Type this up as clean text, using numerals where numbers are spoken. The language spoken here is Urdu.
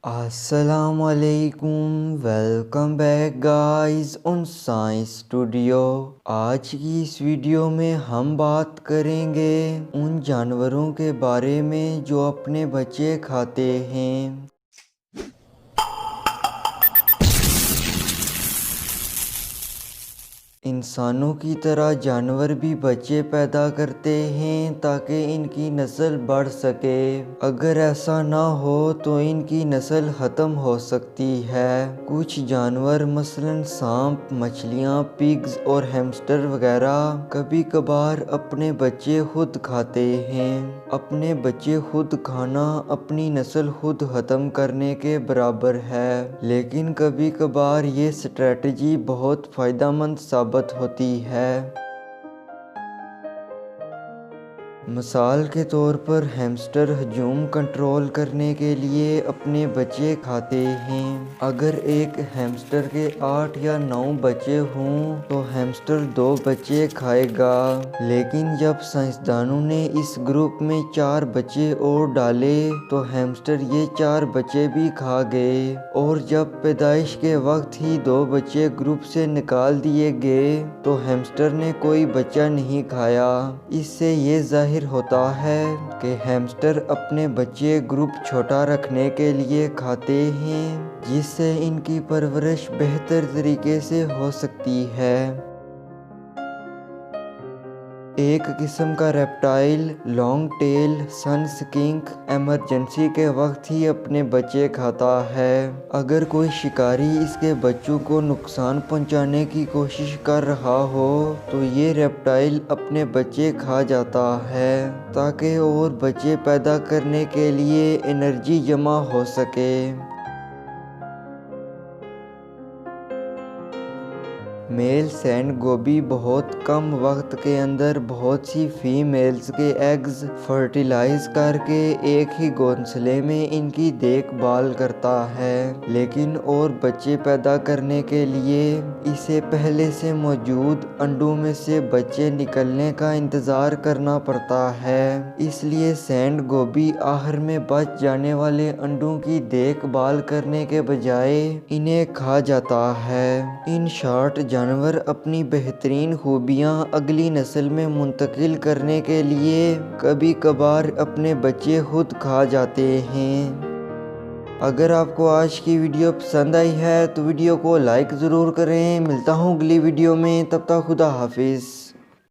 السلام علیکم، welcome back guys on science studio. آج کی اس ویڈیو میں ہم بات کریں گے ان جانوروں کے بارے میں جو اپنے بچے کھاتے ہیں۔ انسانوں کی طرح جانور بھی بچے پیدا کرتے ہیں تاکہ ان کی نسل بڑھ سکے۔ اگر ایسا نہ ہو تو ان کی نسل ختم ہو سکتی ہے۔ کچھ جانور مثلاً سانپ، مچھلیاں، پگز اور ہیمسٹر وغیرہ کبھی کبھار اپنے بچے خود کھاتے ہیں۔ اپنے بچے خود کھانا اپنی نسل خود ختم کرنے کے برابر ہے، لیکن کبھی کبھار یہ اسٹریٹجی بہت فائدہ مند ثابت ہوتی ہے۔ مثال کے طور پر ہیمسٹر ہجوم کنٹرول کرنے کے لیے اپنے بچے کھاتے ہیں۔ اگر ایک ہیمسٹر کے 8 یا 9 بچے ہوں تو ہیمسٹر 2 بچے کھائے گا، لیکن جب سائنسدانوں نے اس گروپ میں 4 بچے اور ڈالے تو ہیمسٹر یہ 4 بچے بھی کھا گئے، اور جب پیدائش کے وقت ہی 2 بچے گروپ سے نکال دیے گئے تو ہیمسٹر نے کوئی بچہ نہیں کھایا۔ اس سے یہ ظاہر ہوتا ہے کہ ہیمسٹر اپنے بچے گروپ چھوٹا رکھنے کے لیے کھاتے ہیں، جس سے ان کی پرورش بہتر طریقے سے ہو سکتی ہے۔ ایک قسم کا ریپٹائل لانگ ٹیل سن اسکنک ایمرجنسی کے وقت ہی اپنے بچے کھاتا ہے۔ اگر کوئی شکاری اس کے بچوں کو نقصان پہنچانے کی کوشش کر رہا ہو تو یہ ریپٹائل اپنے بچے کھا جاتا ہے تاکہ اور بچے پیدا کرنے کے لیے انرجی جمع ہو سکے۔ میل سینڈ گوبی بہت کم وقت کے اندر بہت سی فیمیلز کے ایگز فرٹیلائز کر کے ایک ہی گھونسلے میں ان کی دیکھ بھال کرتا ہے، لیکن اور بچے پیدا کرنے کے لیے اسے پہلے سے موجود انڈوں میں سے بچے نکلنے کا انتظار کرنا پڑتا ہے۔ اس لیے سینڈ گوبی آخر میں بچ جانے والے انڈوں کی دیکھ بھال کرنے کے بجائے انہیں کھا جاتا ہے۔ ان شارٹ جانور اپنی بہترین خوبیاں اگلی نسل میں منتقل کرنے کے لیے کبھی کبھار اپنے بچے خود کھا جاتے ہیں۔ اگر آپ کو آج کی ویڈیو پسند آئی ہے تو ویڈیو کو لائک ضرور کریں۔ ملتا ہوں اگلی ویڈیو میں، تب تک خدا حافظ۔